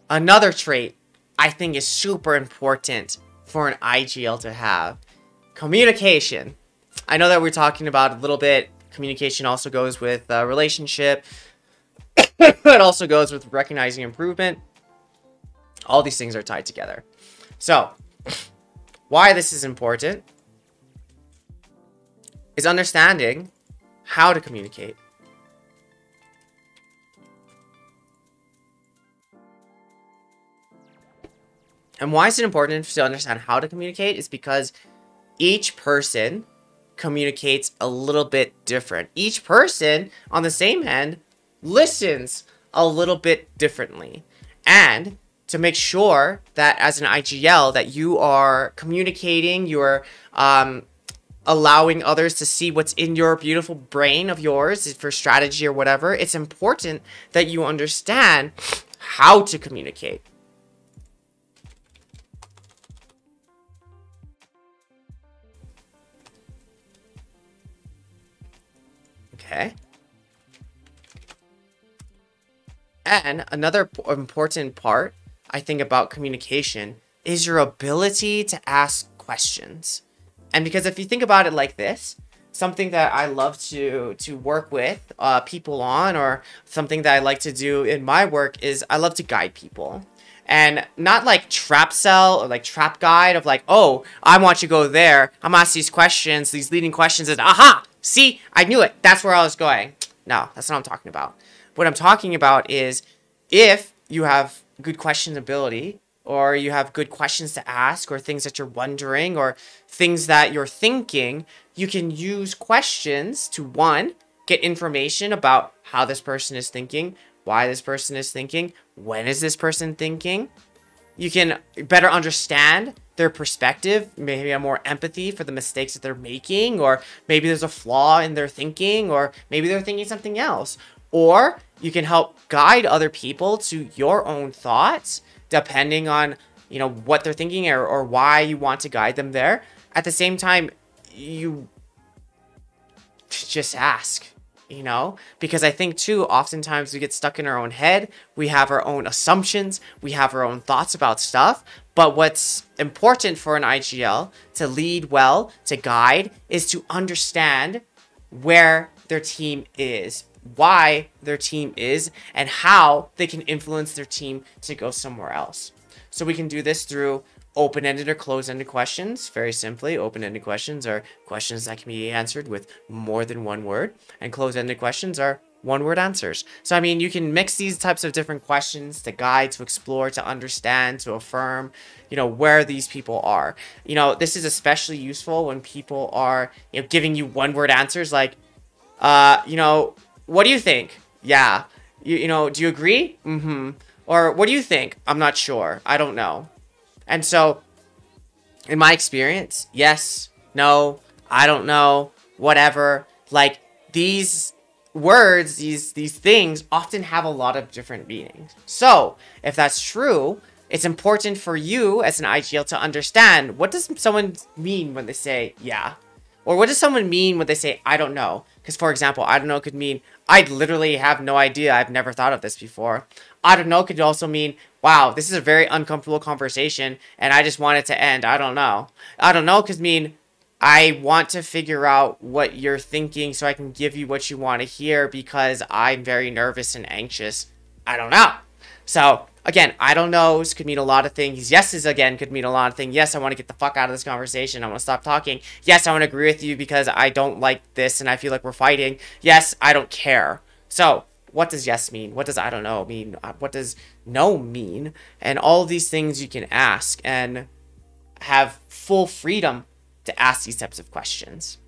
Another trait I think is super important for an IGL to have. Communication. I know that we're talking about a little bit. Communication also goes with relationship. It also goes with recognizing improvement. All these things are tied together. So, why this is important is understanding how to communicate. And why is it important to understand how to communicate is because each person communicates a little bit different. Each person, on the same hand, listens a little bit differently. And to make sure that as an IGL that you are communicating, you're allowing others to see what's in your beautiful brain of yours for strategy or whatever, it's important that you understand how to communicate. Okay. And another important part, I think, about communication is your ability to ask questions. And because if you think about it like this, something that I love to work with people on, or something that I like to do in my work, is I love to guide people. And not like trap sell or like trap guide of like, oh, I want you to go there. I'm gonna ask these questions, these leading questions, and aha, see, I knew it. That's where I was going. No, that's not what I'm talking about. What I'm talking about is if you have good question ability, or you have good questions to ask, or things that you're wondering, or things that you're thinking, you can use questions to, one, get information about how this person is thinking, why this person is thinking, when is this person thinking. You can better understand their perspective, maybe have more empathy for the mistakes that they're making, or maybe there's a flaw in their thinking, or maybe they're thinking something else. Or you can help guide other people to your own thoughts, depending on, you know, what they're thinking, or why you want to guide them there. At the same time, you just ask, you know, because I think too, oftentimes we get stuck in our own head. We have our own assumptions. We have our own thoughts about stuff. But what's important for an IGL to lead well, to guide, is to understand where their team is, why their team is, and how they can influence their team to go somewhere else. So we can do this through open-ended or closed-ended questions. Very simply, open-ended questions are questions that can be answered with more than one word, and closed-ended questions are one-word answers. So, I mean, you can mix these types of different questions to guide, to explore, to understand, to affirm, you know, where these people are. You know, this is especially useful when people are, you know, giving you one-word answers like, you know, what do you think? Yeah. You know, do you agree? Mm-hmm. Or what do you think? I'm not sure. I don't know. And so, in my experience, yes, no, I don't know, whatever. Like, these words, these things often have a lot of different meanings. So, if that's true, it's important for you as an IGL to understand, what does someone mean when they say, yeah? Or what does someone mean when they say, I don't know? Because, for example, I don't know could mean, I literally have no idea. I've never thought of this before. I don't know could also mean, wow, this is a very uncomfortable conversation, and I just want it to end. I don't know. I don't know could mean, I want to figure out what you're thinking so I can give you what you want to hear because I'm very nervous and anxious. I don't know. So, again, I don't knows could mean a lot of things. Yeses, again, could mean a lot of things. Yes, I want to get the fuck out of this conversation. I want to stop talking. Yes, I want to agree with you because I don't like this and I feel like we're fighting. Yes, I don't care. So, what does yes mean? What does I don't know mean? What does no mean? And all of these things you can ask and have full freedom to ask these types of questions.